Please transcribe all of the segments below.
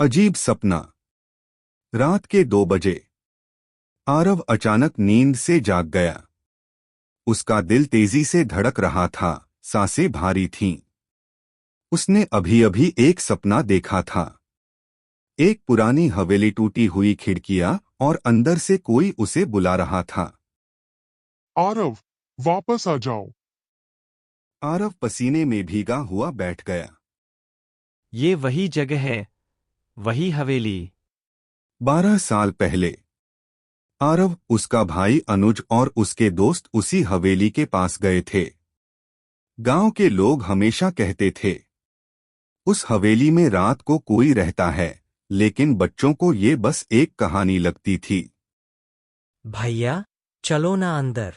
अजीब सपना। रात के 2 बजे आरव अचानक नींद से जाग गया। उसका दिल तेजी से धड़क रहा था, सांसें भारी थीं। उसने अभी अभी एक सपना देखा था। एक पुरानी हवेली, टूटी हुई खिड़कियां और अंदर से कोई उसे बुला रहा था। आरव, वापस आ जाओ। आरव पसीने में भीगा हुआ बैठ गया। ये वही जगह है, वही हवेली। 12 साल पहले आरव, उसका भाई अनुज और उसके दोस्त उसी हवेली के पास गए थे। गांव के लोग हमेशा कहते थे, उस हवेली में रात को कोई रहता है, लेकिन बच्चों को ये बस एक कहानी लगती थी। भैया, चलो ना अंदर।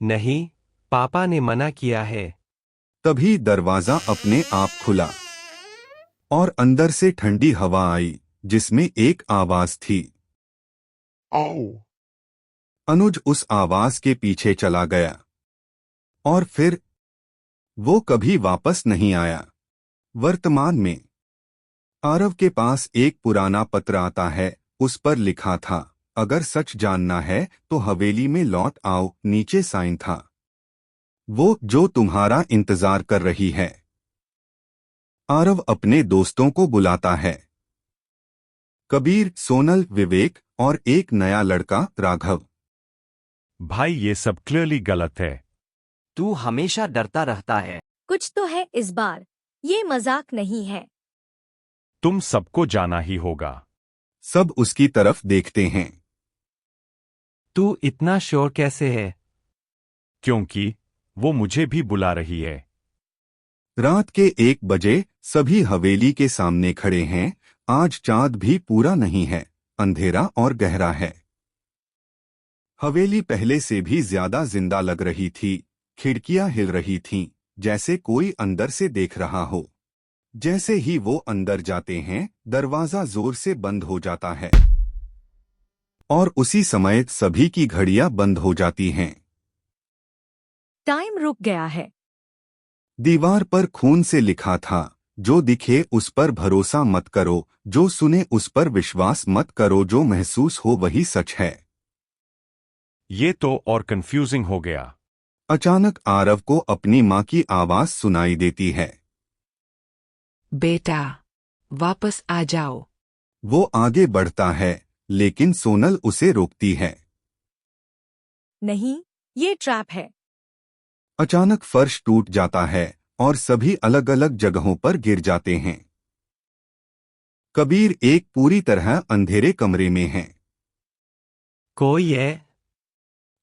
नहीं, पापा ने मना किया है। तभी दरवाजा अपने आप खुला और अंदर से ठंडी हवा आई, जिसमें एक आवाज थी। आओ। अनुज उस आवाज के पीछे चला गया और फिर वो कभी वापस नहीं आया। वर्तमान में आरव के पास एक पुराना पत्र आता है। उस पर लिखा था, अगर सच जानना है तो हवेली में लौट आओ। नीचे साइन था, वो जो तुम्हारा इंतजार कर रही है। आरव अपने दोस्तों को बुलाता है, कबीर, सोनल, विवेक और एक नया लड़का राघव। भाई, ये सब क्लियरली गलत है। तू हमेशा डरता रहता है। कुछ तो है इस बार, ये मजाक नहीं है। तुम सबको जाना ही होगा। सब उसकी तरफ देखते हैं। तू इतना श्योर कैसे है? क्योंकि वो मुझे भी बुला रही है। रात के 1 बजे सभी हवेली के सामने खड़े हैं। आज चांद भी पूरा नहीं है, अंधेरा और गहरा है। हवेली पहले से भी ज्यादा जिंदा लग रही थी। खिड़कियां हिल रही थीं, जैसे कोई अंदर से देख रहा हो। जैसे ही वो अंदर जाते हैं, दरवाजा जोर से बंद हो जाता है और उसी समय सभी की घड़ियां बंद हो जाती हैं। टाइम रुक गया है। दीवार पर खून से लिखा था, जो दिखे उस पर भरोसा मत करो, जो सुने उस पर विश्वास मत करो, जो महसूस हो वही सच है। ये तो और कंफ्यूजिंग हो गया। अचानक आरव को अपनी माँ की आवाज सुनाई देती है। बेटा, वापस आ जाओ। वो आगे बढ़ता है, लेकिन सोनल उसे रोकती है। नहीं, ये ट्रैप है। अचानक फर्श टूट जाता है और सभी अलग अलग जगहों पर गिर जाते हैं। कबीर एक पूरी तरह अंधेरे कमरे में है। कोई है?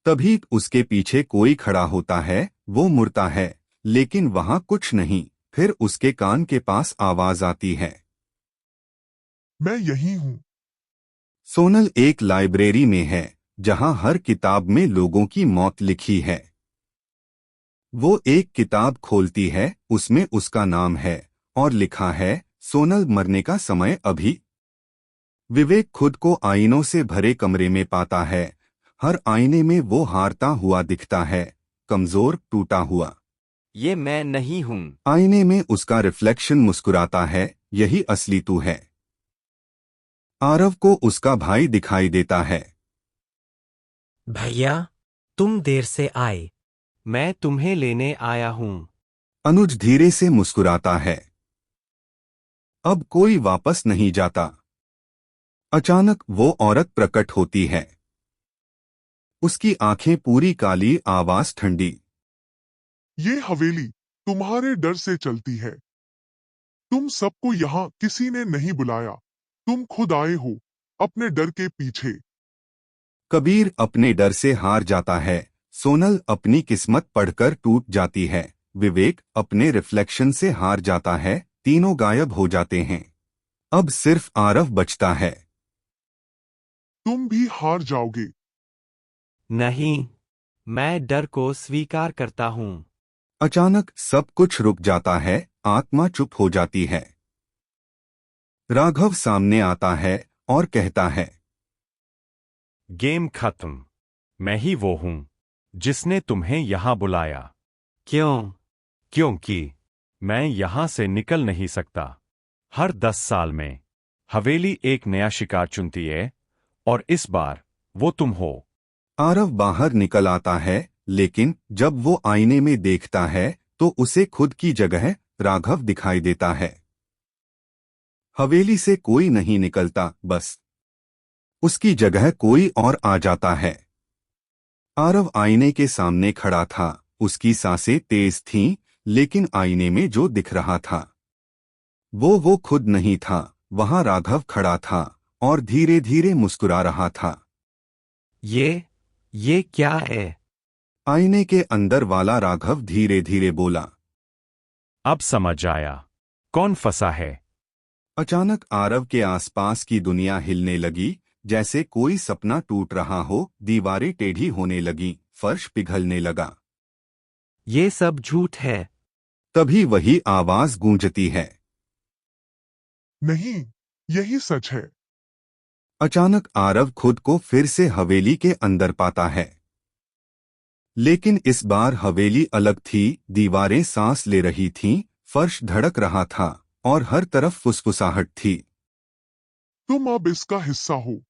तभी उसके पीछे कोई खड़ा होता है। वो मुड़ता है, लेकिन वहां कुछ नहीं। फिर उसके कान के पास आवाज आती है, मैं यही हूँ। सोनल एक लाइब्रेरी में है, जहां हर किताब में लोगों की मौत लिखी है। वो एक किताब खोलती है, उसमें उसका नाम है और लिखा है, सोनल, मरने का समय अभी। विवेक खुद को आईनों से भरे कमरे में पाता है। हर आईने में वो हारता हुआ दिखता है, कमजोर, टूटा हुआ। ये मैं नहीं हूँ। आईने में उसका रिफ्लेक्शन मुस्कुराता है, यही असली तू है। आरव को उसका भाई दिखाई देता है। भैया, तुम देर से आए। मैं तुम्हें लेने आया हूँ। अनुज धीरे से मुस्कुराता है। अब कोई वापस नहीं जाता। अचानक वो औरत प्रकट होती है। उसकी आंखें पूरी काली, आवाज ठंडी। ये हवेली तुम्हारे डर से चलती है। तुम सबको यहाँ किसी ने नहीं बुलाया, तुम खुद आए हो अपने डर के पीछे। कबीर अपने डर से हार जाता है। सोनल अपनी किस्मत पढ़कर टूट जाती है। विवेक अपने रिफ्लेक्शन से हार जाता है। तीनों गायब हो जाते हैं। अब सिर्फ आरव बचता है। तुम भी हार जाओगे। नहीं, मैं डर को स्वीकार करता हूँ। अचानक सब कुछ रुक जाता है, आत्मा चुप हो जाती है। राघव सामने आता है और कहता है, गेम खत्म। मैं ही वो हूं जिसने तुम्हें यहां बुलाया। क्यों? क्योंकि मैं यहां से निकल नहीं सकता। हर 10 साल में हवेली एक नया शिकार चुनती है और इस बार वो तुम हो। आरव बाहर निकल आता है, लेकिन जब वो आईने में देखता है तो उसे खुद की जगह राघव दिखाई देता है। हवेली से कोई नहीं निकलता, बस उसकी जगह कोई और आ जाता है। आरव आईने के सामने खड़ा था, उसकी सांसें तेज थीं, लेकिन आईने में जो दिख रहा था वो खुद नहीं था। वहां राघव खड़ा था और धीरे धीरे मुस्कुरा रहा था। ये क्या है? आईने के अंदर वाला राघव धीरे धीरे बोला। अब समझ आया कौन फंसा है। अचानक आरव के आसपास की दुनिया हिलने लगी, जैसे कोई सपना टूट रहा हो। दीवारें टेढ़ी होने लगीं, फर्श पिघलने लगा। ये सब झूठ है। तभी वही आवाज गूंजती है। नहीं, यही सच है। अचानक आरव खुद को फिर से हवेली के अंदर पाता है, लेकिन इस बार हवेली अलग थी। दीवारें सांस ले रही थीं, फर्श धड़क रहा था और हर तरफ फुसफुसाहट थी। तुम अब इसका हिस्सा हो।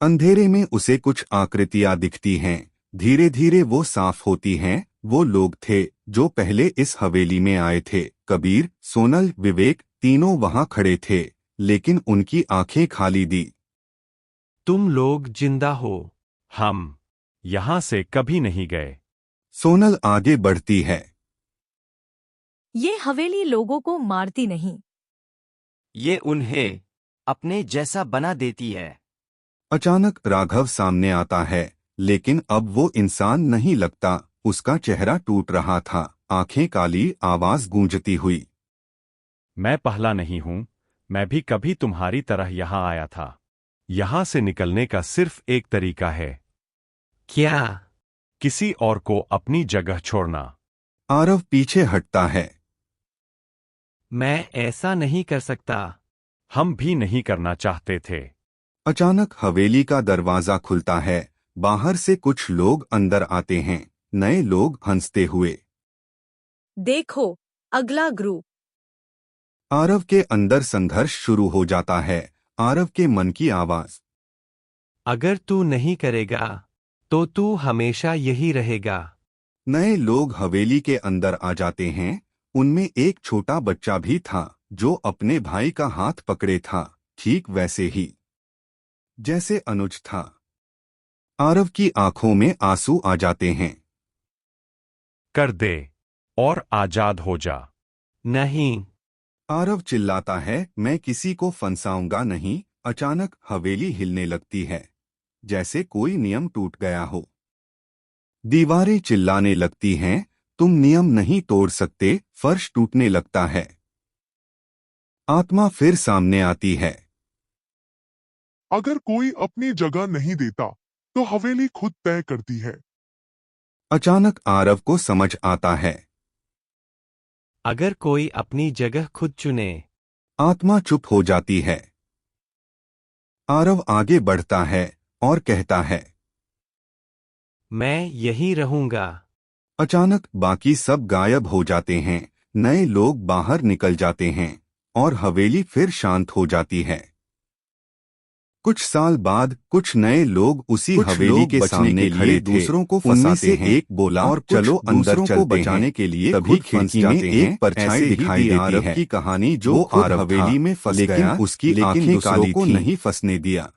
अंधेरे में उसे कुछ आकृतियां दिखती हैं। धीरे धीरे वो साफ होती हैं। वो लोग थे जो पहले इस हवेली में आए थे। कबीर, सोनल, विवेक, तीनों वहां खड़े थे, लेकिन उनकी आंखें खाली दी। तुम लोग जिंदा हो। हम यहां से कभी नहीं गए। सोनल आगे बढ़ती है। ये हवेली लोगों को मारती नहीं। ये उन्हें अपने जैसा बना देती है। अचानक राघव सामने आता है, लेकिन अब वो इंसान नहीं लगता। उसका चेहरा टूट रहा था, आंखें काली, आवाज गूंजती हुई। मैं पहला नहीं हूं, मैं भी कभी तुम्हारी तरह यहां आया था। यहां से निकलने का सिर्फ एक तरीका है। क्या? किसी और को अपनी जगह छोड़ना। आरव पीछे हटता है। मैं ऐसा नहीं कर सकता। हम भी नहीं करना चाहते थे। अचानक हवेली का दरवाजा खुलता है। बाहर से कुछ लोग अंदर आते हैं, नए लोग हंसते हुए। देखो, अगला ग्रुप। आरव के अंदर संघर्ष शुरू हो जाता है। आरव के मन की आवाज। अगर तू नहीं करेगा तो तू हमेशा यही रहेगा। नए लोग हवेली के अंदर आ जाते हैं। उनमें एक छोटा बच्चा भी था जो अपने भाई का हाथ पकड़े था, ठीक वैसे ही जैसे अनुज था। आरव की आंखों में आंसू आ जाते हैं। कर दे और आजाद हो जा। नहीं। आरव चिल्लाता है, मैं किसी को फंसाऊंगा नहीं। अचानक हवेली हिलने लगती है, जैसे कोई नियम टूट गया हो। दीवारें चिल्लाने लगती हैं, तुम नियम नहीं तोड़ सकते। फर्श टूटने लगता है। आत्मा फिर सामने आती है। अगर कोई अपनी जगह नहीं देता तो हवेली खुद तय करती है। अचानक आरव को समझ आता है। अगर कोई अपनी जगह खुद चुने। आत्मा चुप हो जाती है। आरव आगे बढ़ता है और कहता है, मैं यही रहूंगा। अचानक बाकी सब गायब हो जाते हैं। नए लोग बाहर निकल जाते हैं और हवेली फिर शांत हो जाती है। कुछ साल बाद कुछ नए लोग उसी हवेली के सामने खड़े दूसरों को फंसाते हैं। एक बोला, और चलो अंदर को बचाने के लिए तभी खिड़की में एक परछाई दिखाई देती है। की कहानी जो आरव हवेली में फंस गया, उसकी आंखें काली थीं, नहीं फंसने दिया।